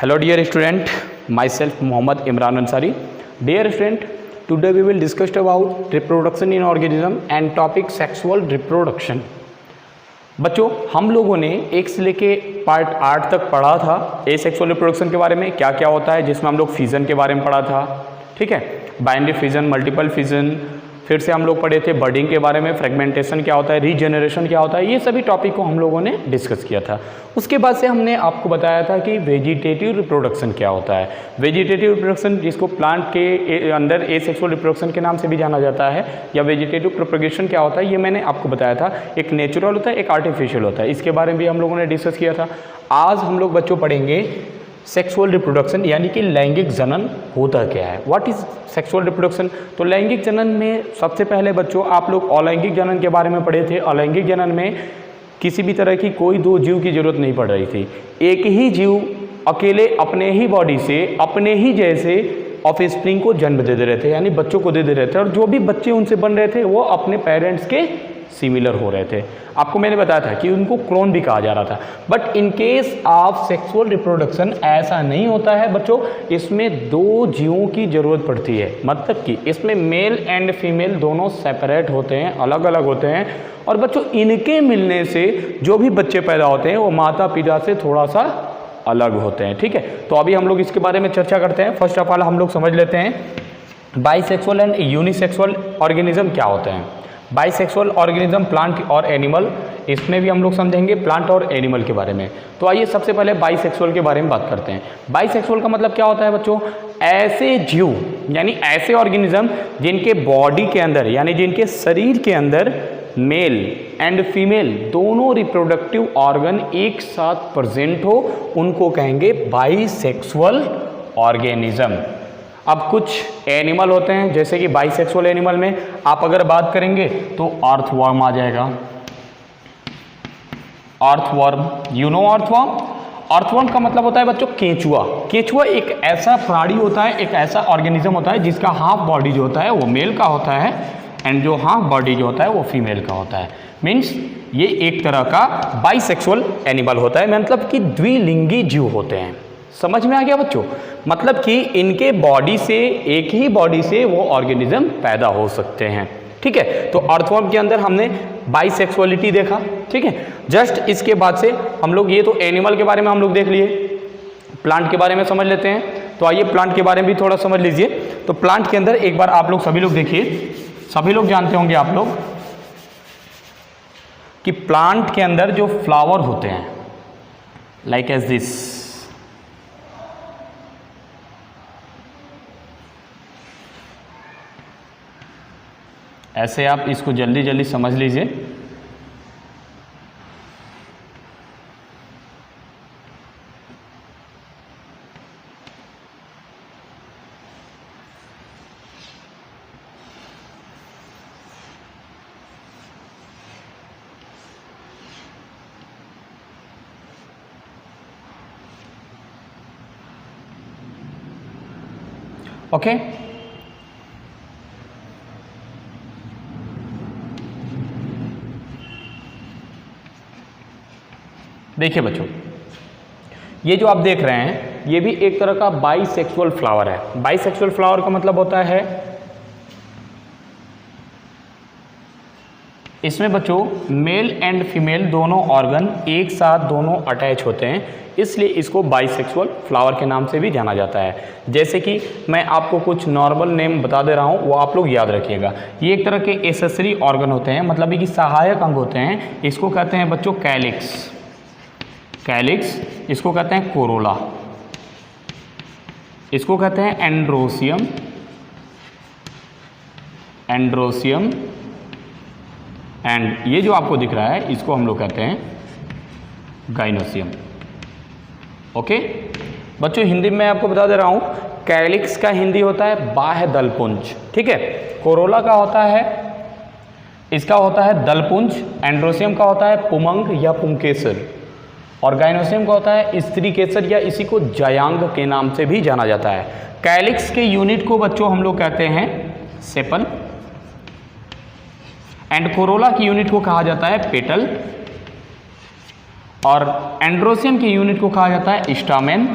Hello dear student, myself Mohammad Imran Ansari. Dear student, today we will discuss about reproduction in organism and topic sexual reproduction. बच्चों, हम लोगों ने 1 से लेके part 8 तक पढ़ा था एसेक्सुअल रिप्रोडक्शन के बारे में, क्या क्या होता है, जिसमें हम लोग फिजन के बारे में पढ़ा था, ठीक है, बाइनरी फिजन, मल्टीपल फिजन, फिर से हम लोग पढ़े थे बर्डिंग के बारे में, फ्रेगमेंटेशन क्या होता है, रीजेनरेशन क्या होता है, ये सभी टॉपिक को हम लोगों ने डिस्कस किया था। उसके बाद से हमने आपको बताया था कि वेजिटेटिव रिप्रोडक्शन क्या होता है। वेजिटेटिव रिप्रोडक्शन, जिसको प्लांट के अंदर एसेक्सुअल रिप्रोडक्शन के नाम से भी जाना जाता है, या वेजिटेटिव प्रोपगेशन क्या होता है, ये मैंने आपको बताया था। एक नेचुरल होता है, एक आर्टिफिशियल होता है, इसके बारे में भी हम लोगों ने डिस्कस किया था। आज हम लोग बच्चों पढ़ेंगे सेक्सुअल रिप्रोडक्शन, यानी कि लैंगिक जनन होता क्या है, व्हाट इज सेक्सुअल रिप्रोडक्शन। तो लैंगिक जनन में सबसे पहले बच्चों आप लोग अलैंगिक जनन के बारे में पढ़े थे। अलैंगिक जनन में किसी भी तरह की कोई दो जीव की जरूरत नहीं पड़ रही थी, एक ही जीव अकेले अपने ही बॉडी से अपने ही जैसे ऑफस्प्रिंग को जन्म दे रहे थे, यानी बच्चों को दे रहे थे, और जो भी बच्चे उनसे बन रहे थे वो अपने पेरेंट्स के सिमिलर हो रहे थे। आपको मैंने बताया था कि उनको क्लोन भी कहा जा रहा था। But in case of sexual reproduction ऐसा नहीं होता है बच्चों, इसमें दो जीवों की जरूरत पड़ती है, मतलब कि इसमें मेल एंड फीमेल दोनों सेपरेट होते हैं, अलग अलग होते हैं, और बच्चों इनके मिलने से जो भी बच्चे पैदा होते हैं वो माता पिता से थोड़ा सा अलग होते हैं, ठीक है। तो अभी हम लोग इसके बारे में चर्चा करते हैं। फर्स्ट ऑफ ऑल हम लोग समझ लेते हैं बाइसेक्सुअल एंड यूनिसेक्सुअल ऑर्गेनिज्म क्या होते हैं। बाइसेक्सुअल ऑर्गेनिज्म प्लांट और एनिमल, इसमें भी हम लोग समझेंगे प्लांट और एनिमल के बारे में। तो आइए सबसे पहले बाइसेक्सुअल के बारे में बात करते हैं। बाइसेक्सुअल का मतलब क्या होता है बच्चों, ऐसे जीव यानी ऐसे ऑर्गेनिज्म जिनके बॉडी के अंदर यानी जिनके शरीर के अंदर मेल एंड फीमेल दोनों रिप्रोडक्टिव ऑर्गन एक साथ प्रेजेंट हो, उनको कहेंगे बाइसेक्सुअल ऑर्गेनिज्म। अब कुछ एनिमल होते हैं, जैसे कि बाइसेक्सुअल एनिमल में आप अगर बात करेंगे तो अर्थवर्म आ जाएगा। Earthworm, you know earthworm. Earthworm का मतलब होता है बच्चों केंचुआ। केंचुआ एक ऐसा प्राणी होता है, एक ऐसा ऑर्गेनिज्म होता है जिसका हाफ बॉडी जो होता है वो मेल का होता है एंड जो हाफ बॉडी जो होता है वो फीमेल का होता है। मीन्स ये एक तरह का बाइसेक्सुअल एनिमल होता है, मतलब कि द्विलिंगी जीव होते हैं। समझ में आ गया बच्चों, मतलब कि इनके बॉडी से, एक ही बॉडी से वो ऑर्गेनिज्म पैदा हो सकते हैं, ठीक है। तो अर्थवर्म के अंदर हमने बाइसेक्सुअलिटी देखा, ठीक है। जस्ट इसके बाद से हम लोग, ये तो एनिमल के बारे में हम लोग देख लिए, प्लांट के बारे में समझ लेते हैं। तो आइए प्लांट के बारे में भी थोड़ा समझ लीजिए। तो प्लांट के अंदर एक बार आप लोग सभी लोग देखिए, सभी लोग जानते होंगे आप लोग कि प्लांट के अंदर जो फ्लावर होते हैं लाइक एज दिस, ऐसे आप इसको जल्दी जल्दी समझ लीजिए। ओके, देखिए बच्चों, ये जो आप देख रहे हैं ये भी एक तरह का बाइसेक्सुअल फ्लावर है। बाइसेक्सुअल फ्लावर का मतलब होता है इसमें बच्चों मेल एंड फीमेल दोनों ऑर्गन एक साथ दोनों अटैच होते हैं, इसलिए इसको बाइसेक्सुअल फ्लावर के नाम से भी जाना जाता है। जैसे कि मैं आपको कुछ नॉर्मल नेम बता दे रहा हूँ, वो आप लोग याद रखिएगा। ये एक तरह के एसेसरी ऑर्गन होते हैं, मतलब कि सहायक अंग होते हैं। इसको कहते हैं बच्चों कैलिक्स, कैलिक्स, इसको कहते हैं कोरोला, इसको कहते हैं एंड्रोसियम, एंड्रोसियम, एंड ये जो आपको दिख रहा है इसको हम लोग कहते हैं गाइनोसियम। ओके बच्चों, हिंदी में आपको बता दे रहा हूं, कैलिक्स का हिंदी होता है बाह्य दलपुंज, ठीक है। कोरोला का होता है, इसका होता है दलपुंज, एंड्रोसियम का होता है पुमंग या पुंकेसर, और गाइनोसियम का होता है स्त्री केसर या इसी को जयांग के नाम से भी जाना जाता है। कैलिक्स के यूनिट को बच्चों हम लोग कहते हैं सेपल, एंड कोरोला की यूनिट को कहा जाता है पेटल, और एंड्रोसियम की यूनिट को कहा जाता है स्टामेन,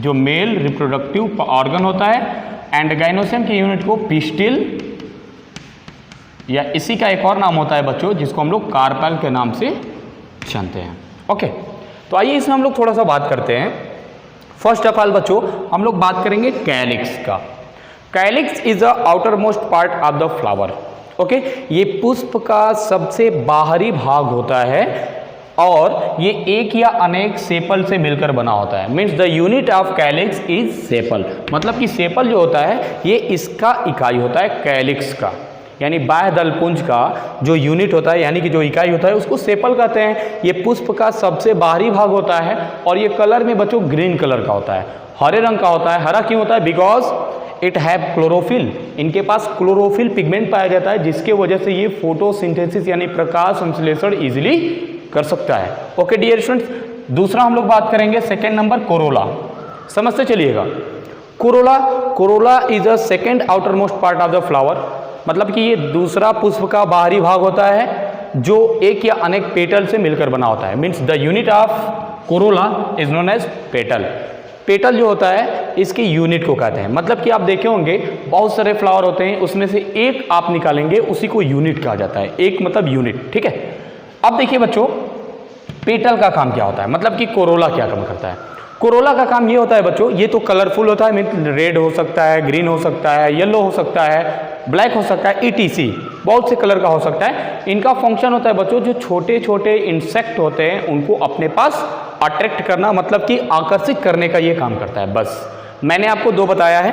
जो मेल रिप्रोडक्टिव ऑर्गन होता है, एंड गाइनोसियम की यूनिट को पिस्टिल या इसी का एक और नाम होता है बच्चों जिसको हम लोग कार्पेल के नाम से जानते हैं। ओके, तो आइए इसमें हम लोग थोड़ा सा बात करते हैं। फर्स्ट ऑफ ऑल बच्चों हम लोग बात करेंगे कैलिक्स का। Calyx is the outer most part of the flower. Okay, ये पुष्प का सबसे बाहरी भाग होता है और ये एक या अनेक सेपल से मिलकर बना होता है। Means the unit of calyx is sepal, मतलब कि सेपल जो होता है ये इसका इकाई होता है कैलिक्स का, यानी बाह्य दलपुंज का जो यूनिट होता है यानी कि जो इकाई होता है उसको सेपल कहते हैं। ये पुष्प का सबसे बाहरी भाग होता है और ये कलर में बच्चों ग्रीन कलर का होता है, हरे रंग का होता है। हरा क्यों होता है? बिकॉज इट हैव क्लोरोफिल, इनके पास क्लोरोफिल पिगमेंट पाया जाता है जिसके वजह से ये फोटोसिंथेसिस यानी प्रकाश संश्लेषण इजिली कर सकता है। ओके डियर स्टूडेंट्स, दूसरा हम लोग बात करेंगे सेकेंड नंबर कोरोला। समझते चलिएगा, Corolla is a second outer most part of the flower, मतलब कि ये दूसरा पुष्प का बाहरी भाग होता है जो एक या अनेक पेटल से मिलकर बना होता है। Means the unit of corolla is known as petal. Petal जो होता है इसके यूनिट को कहते हैं, मतलब कि आप देखे होंगे बहुत सारे फ्लावर होते हैं उसमें से एक आप निकालेंगे उसी को यूनिट कहा जाता है। एक मतलब यूनिट, ठीक है। अब देखिए बच्चों पेटल का काम क्या होता है, मतलब कि कोरोला क्या काम करता है। कोरोला का काम ये होता है बच्चों, ये तो कलरफुल होता है, मीन रेड हो सकता है, ग्रीन हो सकता है, येलो हो सकता है, ब्लैक हो सकता है, ETC बहुत से कलर का हो सकता है। इनका फंक्शन होता है बच्चों जो छोटे छोटे इंसेक्ट होते हैं उनको अपने पास अट्रैक्ट करना, मतलब कि आकर्षित करने का ये काम करता है। बस मैंने आपको दो बताया है।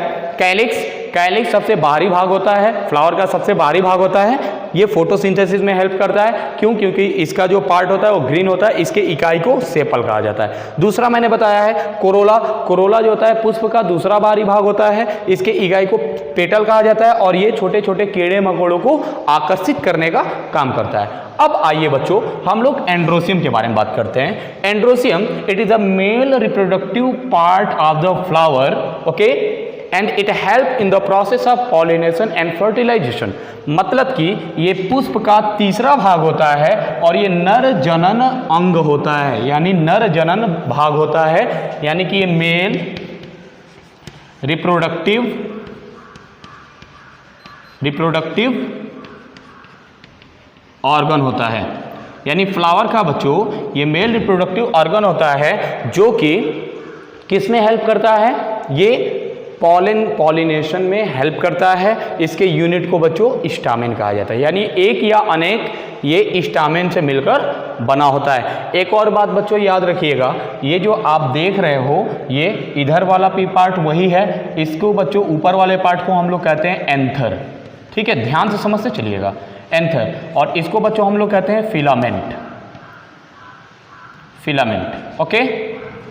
कैलिक्स सबसे बाहरी भाग होता है, फ्लावर का सबसे बाहरी भाग होता है, ये फोटोसिंथेसिस में हेल्प करता है। क्यों? क्योंकि इसका जो पार्ट होता है वो ग्रीन होता है, इसके इकाई को सेपल कहा जाता है। दूसरा मैंने बताया है कोरोला जो होता है पुष्प का दूसरा बाहरी भाग होता है, इसके इकाई को पेटल कहा जाता है और ये छोटे छोटे कीड़े मकोड़ों को आकर्षित करने का काम करता है। अब आइए बच्चों हम लोग एंड्रोसियम के बारे में बात करते हैं। Androecium it is the male reproductive part of the flower, okay, and it help in the process of pollination and fertilisation, मतलब कि ये पुष्प का तीसरा भाग होता है और ये नर जनन अंग होता है, यानी नर जनन भाग होता है, यानी कि ये मेल रिप्रोडक्टिव ऑर्गन होता है। यानी फ्लावर का बच्चों ये मेल रिप्रोडक्टिव ऑर्गन होता है जो कि किसमें हेल्प करता है? ये पॉलिनेशन में हेल्प करता है। इसके यूनिट को बच्चों स्टामेन कहा जाता है, यानी एक या अनेक ये स्टामेन से मिलकर बना होता है। एक और बात बच्चों याद रखिएगा, ये जो आप देख रहे हो ये इधर वाला पी पार्ट वही है, इसको बच्चों ऊपर वाले पार्ट को हम लोग कहते हैं एंथर, ठीक है, ध्यान से समझते चलिएगा, एंथर। और इसको बच्चों हम लोग कहते हैं फिलामेंट, ओके,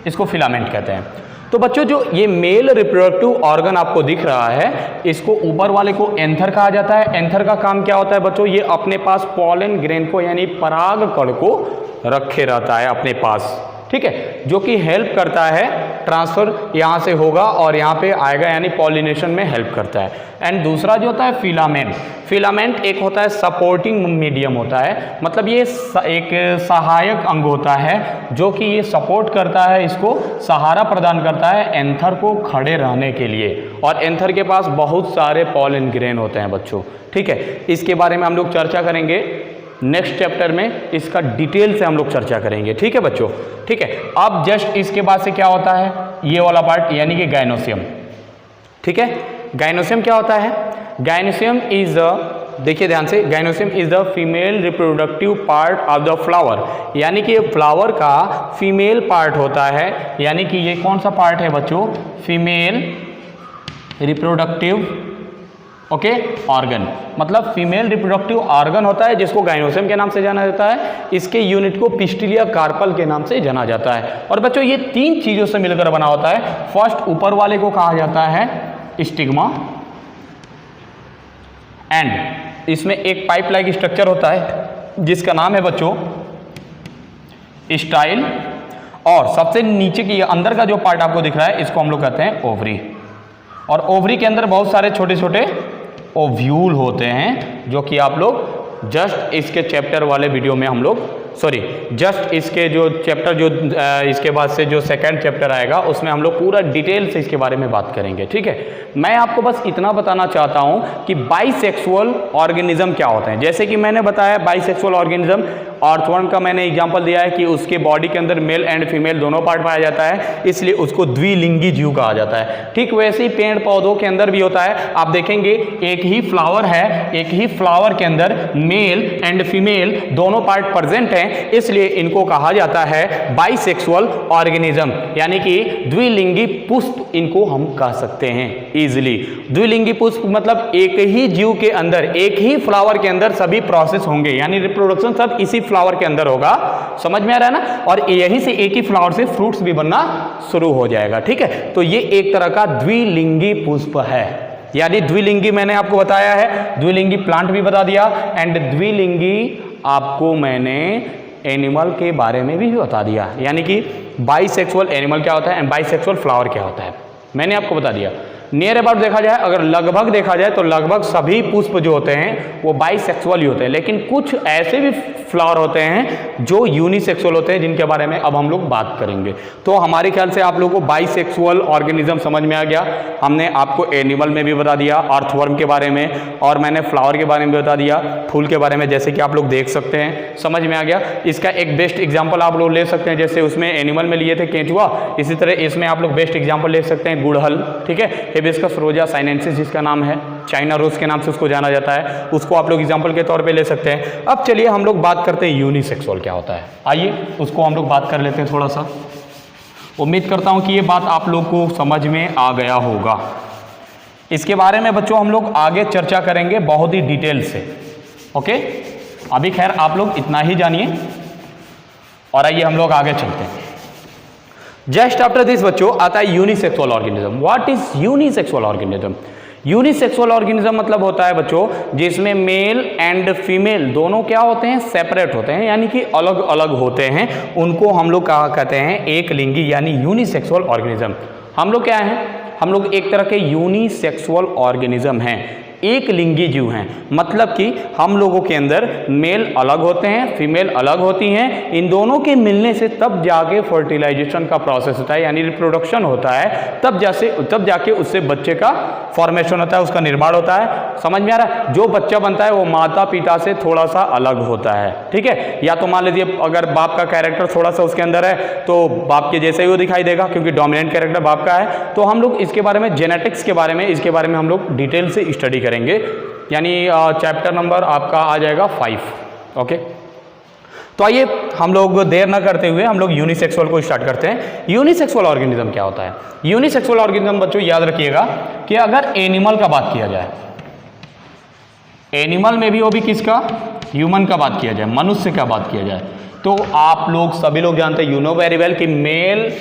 इसको फिलामेंट कहते हैं। तो बच्चों जो ये मेल रिप्रोडक्टिव ऑर्गन आपको दिख रहा है इसको ऊपर वाले को एंथर कहा जाता है। एंथर का काम क्या होता है बच्चों? ये अपने पास पॉलन ग्रेन को यानी पराग कण को रखे रहता है अपने पास, ठीक है, जो कि हेल्प करता है, ट्रांसफर यहाँ से होगा और यहाँ पे आएगा, यानी पॉलिनेशन में हेल्प करता है। एंड दूसरा जो होता है फिलामेंट एक होता है सपोर्टिंग मीडियम होता है, मतलब ये एक सहायक अंग होता है जो कि ये सपोर्ट करता है, इसको सहारा प्रदान करता है एंथर को खड़े रहने के लिए। और एंथर के पास बहुत सारे पॉलन ग्रेन होते हैं बच्चों, ठीक है, इसके बारे में हम लोग चर्चा करेंगे नेक्स्ट चैप्टर में, इसका डिटेल से हम लोग चर्चा करेंगे, ठीक है बच्चों, ठीक है। अब जस्ट इसके बाद से क्या होता है ये वाला पार्ट, यानी कि गाइनोसियम, ठीक है। गाइनोसियम क्या होता है? गाइनोसियम इज देखिए ध्यान से, gynoecium is the female reproductive part of the flower, यानी कि फ्लावर का फीमेल पार्ट होता है, यानी कि ये कौन सा पार्ट है बच्चों? फीमेल रिप्रोडक्टिव, ओके, ऑर्गन, मतलब फीमेल रिप्रोडक्टिव ऑर्गन होता है जिसको गाइनोसियम के नाम से जाना जाता है। इसके यूनिट को पिस्टिल या कार्पल के नाम से जाना जाता है। और बच्चों ये तीन चीजों से मिलकर बना होता है। फर्स्ट ऊपर वाले को कहा जाता है स्टिग्मा, एंड इसमें एक पाइप लाइक स्ट्रक्चर होता है जिसका नाम है बच्चों स्टाइल, और सबसे नीचे की अंदर का जो पार्ट आपको दिख रहा है इसको हम लोग कहते हैं ओवरी। और ओवरी के अंदर बहुत सारे छोटे छोटे ओव्यूल होते हैं जो कि आप लोग जस्ट इसके चैप्टर वाले वीडियो में हम लोग सॉरी जस्ट इसके जो चैप्टर जो इसके बाद से जो सेकंड चैप्टर आएगा उसमें हम लोग पूरा डिटेल से इसके बारे में बात करेंगे, ठीक है। मैं आपको बस इतना बताना चाहता हूँ कि बाइसेक्सुअल ऑर्गेनिज्म क्या होते हैं। जैसे कि मैंने बताया बाइसेक्सुअल ऑर्गेनिज्म, अर्थवर्म का मैंने एग्जांपल दिया है कि उसके बॉडी के अंदर मेल एंड फीमेल दोनों पार्ट पाया जाता है, इसलिए उसको द्विलिंगी जीव कहा जाता है। ठीक वैसे ही पेड़ पौधों के अंदर भी होता है। आप देखेंगे एक ही फ्लावर है, एक ही फ्लावर के अंदर मेल एंड फीमेल दोनों पार्ट प्रेजेंट हैं, इसलिए इनको कहा जाता है बाइसेक्सुअल ऑर्गेनिज्म, यानी कि द्विलिंगी पुष्प इनको हम कह सकते हैं इजिली। द्विलिंगी पुष्प मतलब एक ही जीव के अंदर, एक ही फ्लावर के अंदर सभी प्रोसेस होंगे, यानी रिप्रोडक्शन सब इसी फ्लावर के अंदर होगा। समझ में आ रहा है ना? और यहीं से एक ही फ्लावर से फ्रूट्स भी बनना शुरू हो जाएगा, ठीक है। तो ये एक तरह का द्विलिंगी पुष्प है, यानी द्विलिंगी मैंने आपको बताया है, द्विलिंगी प्लांट भी बता दिया, एंड द्विलिंगी आपको मैंने एनिमल के बारे में भी बता दिया, यानी कि बाइसेक्सुअल एनिमल क्या होता है एंड बाइसेक्सुअल फ्लावर क्या होता है मैंने आपको बता दिया। नियर अबाउट देखा जाए, अगर लगभग देखा जाए तो लगभग सभी पुष्प जो होते हैं वो बाइसेक्सुअल ही होते हैं, लेकिन कुछ ऐसे भी फ्लावर होते हैं जो यूनिसेक्सुअल होते हैं, जिनके बारे में अब हम लोग बात करेंगे। तो हमारे ख्याल से आप लोगों को बाइसेक्सुअल ऑर्गेनिज्म समझ में आ गया। हमने आपको एनिमल में भी बता दिया, अर्थवर्म के बारे में, और मैंने फ्लावर के बारे में बता दिया, फूल के बारे में, जैसे कि आप लोग देख सकते हैं, समझ में आ गया। इसका एक बेस्ट एग्जाम्पल आप लोग ले सकते हैं, जैसे उसमें एनिमल में लिए थे केंचुआ, इसी तरह इसमें आप लोग बेस्ट एग्जाम्पल ले सकते हैं गुड़हल, ठीक है। हिबिस्कस रोजा साइनेंसिस जिसका नाम है, चाइना रोज के नाम से उसको जाना जाता है, उसको आप लोग एग्जाम्पल के तौर पे ले सकते हैं। अब चलिए हम लोग बात करते हैं यूनिसेक्सुअल क्या होता है, आइए उसको हम लोग बात कर लेते हैं थोड़ा सा। उम्मीद करता हूं कि ये बात आप लोग को समझ में आ गया होगा। इसके बारे में बच्चों हम लोग आगे चर्चा करेंगे बहुत ही डिटेल से, ओके। अभी खैर आप लोग इतना ही जानिए और आइए हम लोग आगे चलते हैं। जस्ट आफ्टर दिस बच्चों आता है unisexual organism. What is unisexual organism? Unisexual organism मतलब होता है बच्चों जिसमें मेल एंड फीमेल दोनों क्या होते हैं, सेपरेट होते हैं, यानी कि अलग अलग होते हैं। उनको हम लोग कहा कहते हैं एक लिंगी, यानी यूनिसेक्सुअल ऑर्गेनिज्म। हम लोग क्या हैं? हम लोग एक तरह के यूनिसेक्सुअल ऑर्गेनिज्म हैं, एक लिंगी जीव हैं। मतलब कि हम लोगों के अंदर मेल अलग होते हैं, फीमेल अलग होती हैं, इन दोनों के मिलने से तब जाके फर्टिलाइजेशन का प्रोसेस होता है, यानी रिप्रोडक्शन होता है, तब जाके उससे बच्चे का फॉर्मेशन होता है, उसका निर्माण होता है। समझ में आ रहा है? जो बच्चा बनता है वो माता पिता से थोड़ा सा अलग होता है, ठीक है। या तो मान लीजिए अगर बाप का कैरेक्टर थोड़ा सा उसके अंदर है तो बाप के जैसे ही वो दिखाई देगा, क्योंकि डोमिनेंट कैरेक्टर बाप का है। तो हम लोग इसके बारे में, जेनेटिक्स के बारे में, इसके बारे में हम लोग डिटेल से स्टडी करेंगे, यानी चैप्टर नंबर आपका आ जाएगा 5, ओके। तो आइए हम लोग देर न करते हुए हम लोग यूनिसेक्सुअल को स्टार्ट करते हैं। यूनिसेक्सुअल ऑर्गेनिज्म क्या होता है? यूनिसेक्सुअल ऑर्गेनिज्म बच्चों याद रखिएगा कि अगर एनिमल का बात किया जाए, एनिमल में भी वो भी किसका, ह्यूमन का बात किया जाए, मनुष्य का बात किया जाए, तो आप लोग सभी लोग जानते हैं, यू नो वेरी वेल, कि मेल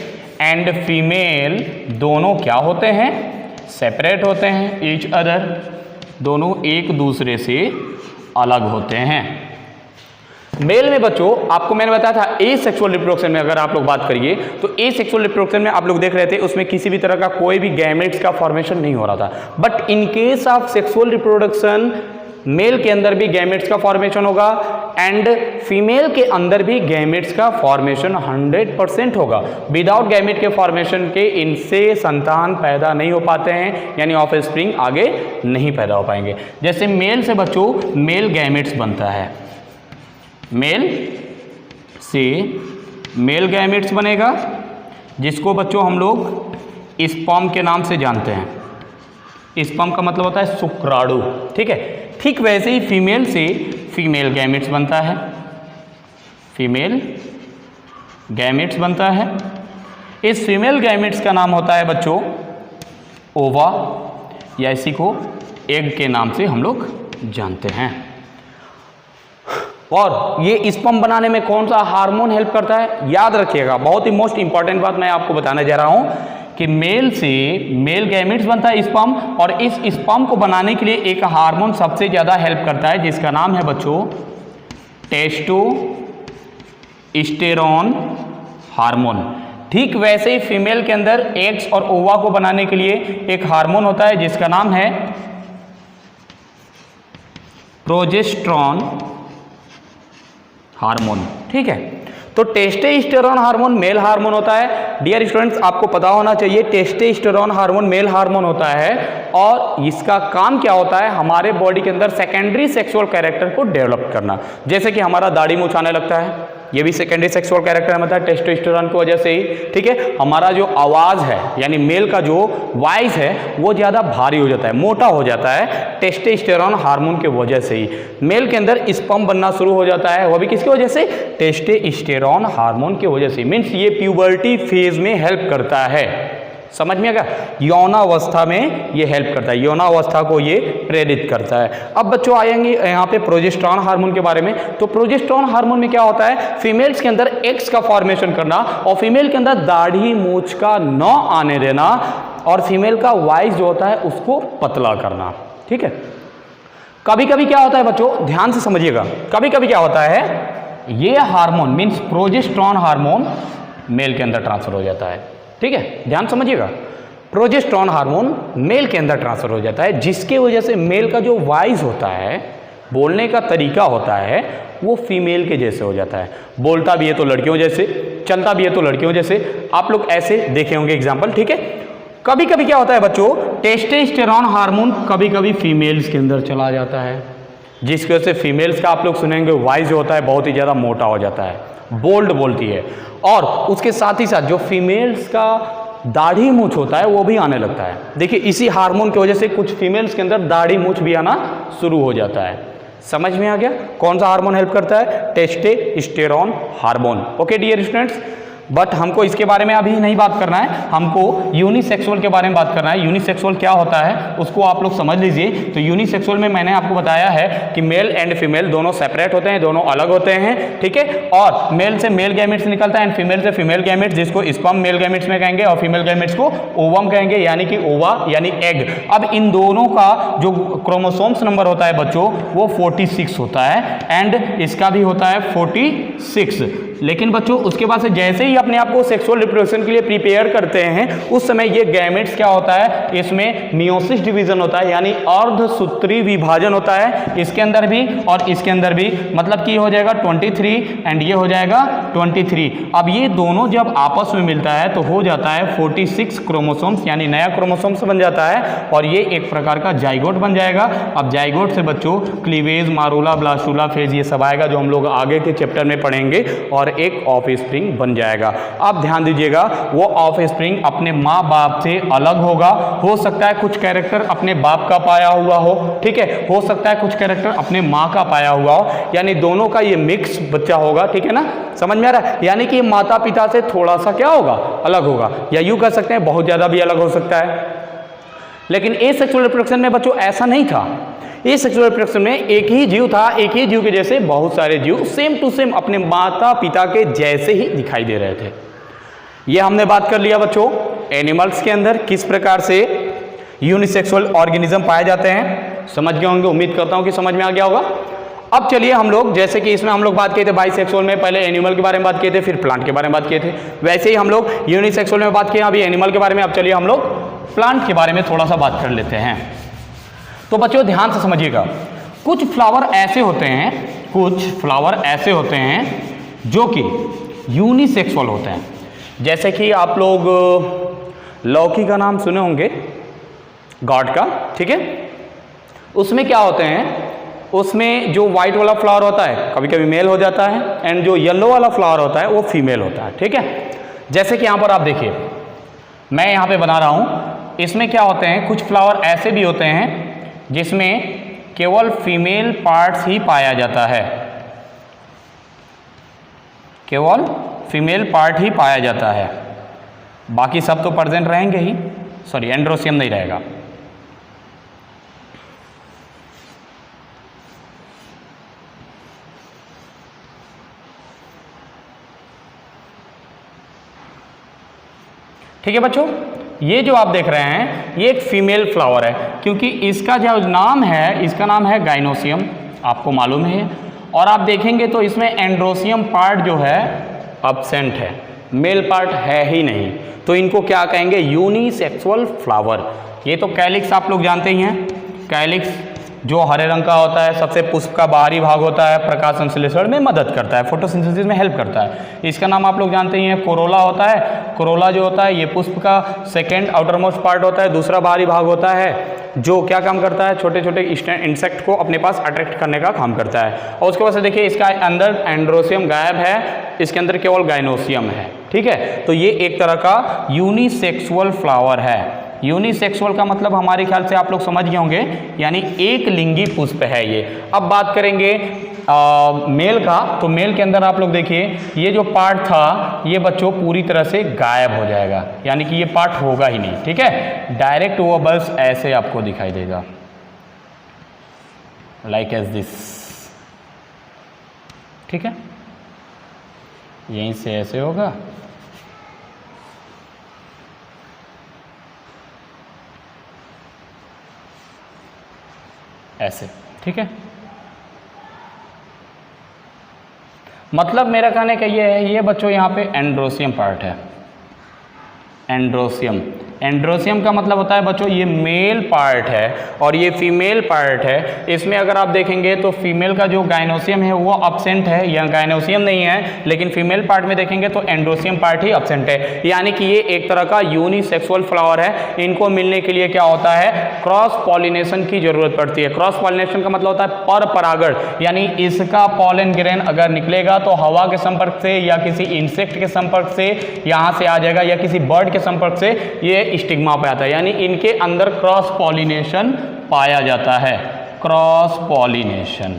एंड फीमेल दोनों क्या होते हैं, सेपरेट होते हैं, ईच अदर, दोनों एक दूसरे से अलग होते हैं। मेल में बच्चों आपको मैंने बताया था एसेक्सुअल रिप्रोडक्शन में अगर आप लोग बात करिए तो एसेक्सुअल रिप्रोडक्शन में आप लोग देख रहे थे उसमें किसी भी तरह का कोई भी गैमेट्स का फॉर्मेशन नहीं हो रहा था। But in case of sexual reproduction male के अंदर भी गैमेट्स का फॉर्मेशन होगा एंड फीमेल के अंदर भी गैमेट्स का फॉर्मेशन 100% होगा। विदाउट गैमेट के फॉर्मेशन के इनसे संतान पैदा नहीं हो पाते हैं, यानी ऑफ स्प्रिंग आगे नहीं पैदा हो पाएंगे। जैसे मेल से बच्चों मेल गैमेट्स बनता है, मेल से मेल गैमेट्स बनेगा जिसको बच्चों हम लोग स्पर्म के नाम से जानते हैं। स्पर्म का मतलब होता है शुक्राणु, ठीक है। ठीक वैसे ही फीमेल से फीमेल गैमेट्स बनता है, फीमेल गैमेट्स बनता है। इस फीमेल गैमेट्स का नाम होता है बच्चों ओवा, या इसी को एग के नाम से हम लोग जानते हैं। और ये स्पर्म बनाने में कौन सा हार्मोन हेल्प करता है? याद रखिएगा, बहुत ही मोस्ट इंपॉर्टेंट बात मैं आपको बताने जा रहा हूं कि मेल से मेल गैमेट्स बनता है स्पर्म, और इस स्पर्म को बनाने के लिए एक हार्मोन सबसे ज़्यादा हेल्प करता है जिसका नाम है बच्चों टेस्टोस्टेरोन हार्मोन। ठीक वैसे ही फीमेल के अंदर एग्स और ओवा को बनाने के लिए एक हार्मोन होता है जिसका नाम है प्रोजेस्टेरोन हार्मोन, ठीक है। तो टेस्टोस्टेरोन हार्मोन मेल हार्मोन होता है। डियर स्टूडेंट्स, आपको पता होना चाहिए टेस्टोस्टेरोन हार्मोन मेल हार्मोन होता है और इसका काम क्या होता है, हमारे बॉडी के अंदर सेकेंडरी सेक्सुअल कैरेक्टर को डेवलप करना। जैसे कि हमारा दाढ़ी मूंछ आने लगता है, ये भी सेकेंडरी सेक्सुअल कैरेक्टर है, मतलब टेस्टोस्टेरोन की वजह से ही, ठीक है। हमारा जो आवाज़ है यानी मेल का जो वॉइस है वो ज़्यादा भारी हो जाता है, मोटा हो जाता है, टेस्टोस्टेरोन हार्मोन की वजह से ही। मेल के अंदर स्पर्म बनना शुरू हो जाता है, वो भी किसकी वजह से, टेस्टोस्टेरोन हार्मोन की वजह से। मीन्स ये प्यूबर्टी फेज में हेल्प करता है, समझ में आ गया। यौनावस्था में ये हेल्प करता है, यौनावस्था को ये प्रेरित करता है। अब बच्चों आएंगे यहाँ पे प्रोजेस्टेरॉन हार्मोन के बारे में। तो प्रोजेस्टेरॉन हार्मोन में क्या होता है, फीमेल्स के अंदर एक्स का फॉर्मेशन करना और फीमेल के अंदर दाढ़ी मूंछ का न आने देना और फीमेल का वॉइस जो होता है उसको पतला करना, ठीक है। कभी कभी क्या होता है बच्चों, ध्यान से समझिएगा, कभी कभी क्या होता है, ये hormone means progesterone hormone mail के अंदर ट्रांसफर हो जाता है, ठीक है, ध्यान समझिएगा। प्रोजेस्टेरॉन हार्मोन मेल के अंदर ट्रांसफर हो जाता है, जिसके वजह से मेल का जो वॉइस होता है, बोलने का तरीका होता है, वो फीमेल के जैसे हो जाता है। बोलता भी है तो लड़कियों जैसे, चलता भी है तो लड़कियों जैसे। आप लोग ऐसे देखे होंगे एग्जाम्पल, ठीक है। कभी कभी क्या होता है बच्चों, टेस्टोस्टेरोन हार्मोन कभी कभी फीमेल्स के अंदर चला जाता है, जिसकी वजह से फीमेल्स का आप लोग सुनेंगे वॉइस जो होता है बहुत ही ज़्यादा मोटा हो जाता है, बोल्ड बोलती है। और उसके साथ ही साथ जो फीमेल्स का दाढ़ी मूंछ होता है वो भी आने लगता है। देखिए इसी हार्मोन की वजह से कुछ फीमेल्स के अंदर दाढ़ी मूंछ भी आना शुरू हो जाता है। समझ में आ गया कौन सा हार्मोन हेल्प करता है, testosterone hormone. Okay dear students, but हमको इसके बारे में अभी नहीं बात करना है, हमको यूनिसेक्सुअल के बारे में बात करना है। यूनिसेक्सुअल क्या होता है उसको आप लोग समझ लीजिए। तो यूनिसेक्सुअल में मैंने आपको बताया है कि मेल एंड फीमेल दोनों सेपरेट होते हैं, दोनों अलग होते हैं, ठीक है। और मेल से मेल गैमेट्स निकलता है एंड फीमेल से फीमेल गैमेट्स, जिसको स्पर्म मेल गैमेट्स में कहेंगे और फीमेल गैमेट्स को ओवम कहेंगे, यानी कि ओवा यानी एग। अब इन दोनों का जो क्रोमोसोम्स नंबर होता है बच्चों वो 46 होता है एंड इसका भी होता है 46। लेकिन बच्चों उसके बाद से जैसे ही अपने आप को सेक्सुअल रिप्रोडक्शन के लिए प्रिपेयर करते हैं उस समय ये गैमेट्स क्या होता है, इसमें मियोसिस डिवीजन होता है, यानी अर्धसूत्री विभाजन होता है इसके अंदर भी और इसके अंदर भी। मतलब कि हो जाएगा 23 एंड ये हो जाएगा 23। अब ये दोनों जब आपस में मिलता है तो हो जाता है 46 क्रोमोसोम्स, यानी नया क्रोमोसोम्स बन जाता है और ये एक प्रकार का जाइगोट बन जाएगा। अब जाइगोट से बच्चों क्लीवेज, मारूला, ब्लास्टूला फेज ये सब आएगा जो हम लोग आगे के चैप्टर में पढ़ेंगे और एक ऑफ स्प्रिंग बन जाएगा। अब ध्यान दीजिएगा वो ऑफ स्प्रिंग अपने माँ बाप से अलग होगा। हो सकता है कुछ कैरेक्टर अपने बाप का पाया हुआ हो, ठीक है, हो सकता है कुछ कैरेक्टर अपने माँ का पाया हुआ हो, यानी दोनों का ये मिक्स बच्चा होगा, ठीक है ना, समझ में आ रहा है। यानी कि माता पिता से थोड़ा सा क्या होगा, अलग होगा, या यूं कह सकते हैं बहुत ज्यादा भी अलग हो सकता है। लेकिन एसेक्सुअल रिप्रोडक्शन में बच्चों ऐसा नहीं था। एसेक्सुअल रिप्रोडक्शन में एक ही जीव था, एक ही जीव के जैसे बहुत सारे जीव सेम टू सेम अपने माता पिता के जैसे ही दिखाई दे रहे थे। ये हमने बात कर लिया बच्चों एनिमल्स के अंदर किस प्रकार से यूनिसेक्सुअल ऑर्गेनिज्म पाए जाते हैं। समझ गए होंगे, उम्मीद करता हूं कि समझ में आ गया होगा। अब चलिए हम लोग, जैसे कि इसमें हम लोग बात किए थे बाइसेक्सुअल में, पहले एनिमल के बारे में बात किए थे, फिर प्लांट के बारे में बात किए थे, वैसे ही हम लोग यूनिसेक्सुअल में बात किए, अभी एनिमल के बारे में। अब चलिए हम लोग प्लांट के बारे में थोड़ा सा बात कर लेते हैं। तो बच्चों ध्यान से समझिएगा, कुछ फ्लावर ऐसे होते हैं, कुछ फ्लावर ऐसे होते हैं जो कि यूनिसेक्सुअल होते हैं। जैसे कि आप लोग लौकी का नाम सुने होंगे, गॉड का, ठीक है। उसमें क्या होते हैं, उसमें जो व्हाइट वाला फ्लावर होता है कभी कभी मेल हो जाता है एंड जो येलो वाला फ्लावर होता है वो फीमेल होता है, ठीक है। जैसे कि यहाँ पर आप देखिए, मैं यहाँ पे बना रहा हूँ, इसमें क्या होते हैं, कुछ फ्लावर ऐसे भी होते हैं जिसमें केवल फीमेल पार्ट्स ही पाया जाता है, केवल फीमेल पार्ट ही पाया जाता है, बाकी सब तो प्रेजेंट रहेंगे ही, सॉरी एंड्रोसियम नहीं रहेगा। ठीक है बच्चों, ये जो आप देख रहे हैं ये एक फीमेल फ्लावर है, क्योंकि इसका जो नाम है, इसका नाम है गाइनोसियम, आपको मालूम है। और आप देखेंगे तो इसमें एंड्रोसियम पार्ट जो है अब्सेंट है, मेल पार्ट है ही नहीं, तो इनको क्या कहेंगे, यूनिसेक्सुअल फ्लावर। ये तो कैलिक्स आप लोग जानते ही हैं, कैलिक्स जो हरे रंग का होता है, सबसे पुष्प का बाहरी भाग होता है, प्रकाश संश्लेषण में मदद करता है, फोटोसिंथेसिस में हेल्प करता है। इसका नाम आप लोग जानते ही हैं, कोरोला होता है। कोरोला जो होता है ये पुष्प का सेकेंड आउटर मोस्ट पार्ट होता है, दूसरा बाहरी भाग होता है, जो क्या काम करता है, छोटे छोटे इंसेक्ट को अपने पास अट्रैक्ट करने का काम करता है। और उसके बाद से देखिए इसका अंदर एंड्रोसियम गायब है, इसके अंदर केवल गाइनोसियम है। ठीक है, तो ये एक तरह का यूनिसेक्सुअल फ्लावर है। यूनिसेक्सुअल का मतलब हमारे ख्याल से आप लोग समझ गए होंगे, यानी एक लिंगी पुष्प है ये। अब बात करेंगे मेल का, तो मेल के अंदर आप लोग देखिए ये जो पार्ट था ये बच्चों पूरी तरह से गायब हो जाएगा, यानी कि ये पार्ट होगा ही नहीं। ठीक है, डायरेक्ट वो बस ऐसे आपको दिखाई देगा, लाइक एज दिस। ठीक है, यहीं से ऐसे होगा, ऐसे। ठीक है, मतलब मेरा कहने का ये है, ये बच्चों यहाँ पे एंड्रोसियम पार्ट है। एंड्रोसियम, एंड्रोसियम का मतलब होता है बच्चों ये मेल पार्ट है और ये फीमेल पार्ट है। इसमें अगर आप देखेंगे तो फीमेल का जो गाइनोसियम है वो अब्सेंट है, या गाइनोसियम नहीं है, लेकिन फीमेल पार्ट में देखेंगे तो एंड्रोसियम पार्ट ही अब्सेंट है। यानी कि ये एक तरह का यूनिसेक्सुअल फ्लावर है। इनको मिलने के लिए क्या होता है, क्रॉस पॉलिनेशन की जरूरत पड़ती है। क्रॉस पॉलिनेशन का मतलब होता है पर परागण, यानी इसका पॉलन ग्रेन अगर निकलेगा तो हवा के संपर्क से या किसी इंसेक्ट के संपर्क से यहाँ से आ जाएगा, या किसी बर्ड के संपर्क से ये स्टिग्मा पे आता है, यानी इनके अंदर क्रॉस पॉलिनेशन पाया जाता है, क्रॉस पॉलिनेशन।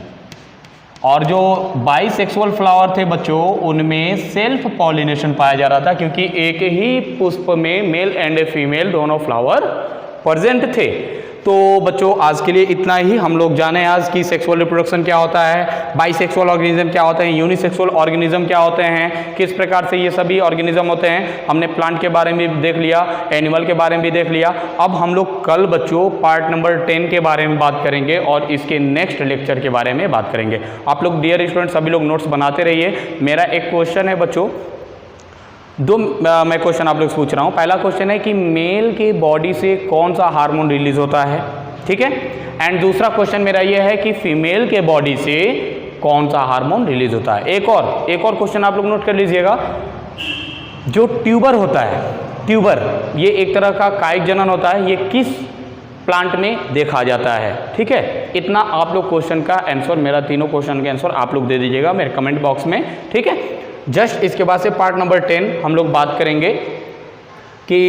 और जो बाइसेक्सुअल फ्लावर थे बच्चों उनमें सेल्फ पॉलिनेशन पाया जा रहा था, क्योंकि एक ही पुष्प में मेल एंड फीमेल दोनों फ्लावर प्रेजेंट थे। तो बच्चों आज के लिए इतना ही। हम लोग जाने आज की सेक्सुअल रिप्रोडक्शन क्या होता है, बाइसेक्सुअल ऑर्गेनिज्म क्या होते हैं, यूनिसेक्सुअल ऑर्गेनिज्म क्या होते हैं, किस प्रकार से ये सभी ऑर्गेनिज्म होते हैं। हमने प्लांट के बारे में भी देख लिया, एनिमल के बारे में भी देख लिया। अब हम लोग कल बच्चों पार्ट नंबर 10 के बारे में बात करेंगे और इसके नेक्स्ट लेक्चर के बारे में बात करेंगे। आप लोग डियर स्टूडेंट सभी लोग नोट्स बनाते रहिए। मेरा एक क्वेश्चन है बच्चों, दो मैं क्वेश्चन आप लोग से पूछ रहा हूँ। पहला क्वेश्चन है कि मेल के बॉडी से कौन सा हार्मोन रिलीज होता है, ठीक है। एंड दूसरा क्वेश्चन मेरा ये है कि फीमेल के बॉडी से कौन सा हार्मोन रिलीज होता है। एक और क्वेश्चन आप लोग नोट कर लीजिएगा। जो ट्यूबर होता है, ट्यूबर ये एक तरह का कायिक जनन होता है, ये किस प्लांट में देखा जाता है, ठीक है। इतना आप लोग क्वेश्चन का आंसर, मेरा तीनों क्वेश्चन के आंसर आप लोग दे दीजिएगा मेरे कमेंट बॉक्स में, ठीक है। जस्ट इसके बाद से पार्ट नंबर 10 हम लोग बात करेंगे कि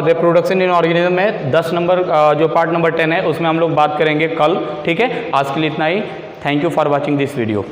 रिप्रोडक्शन इन ऑर्गेनिज्म में 10 नंबर जो पार्ट नंबर 10 है उसमें हम लोग बात करेंगे कल, ठीक है। आज के लिए इतना ही। Thank you for watching this video.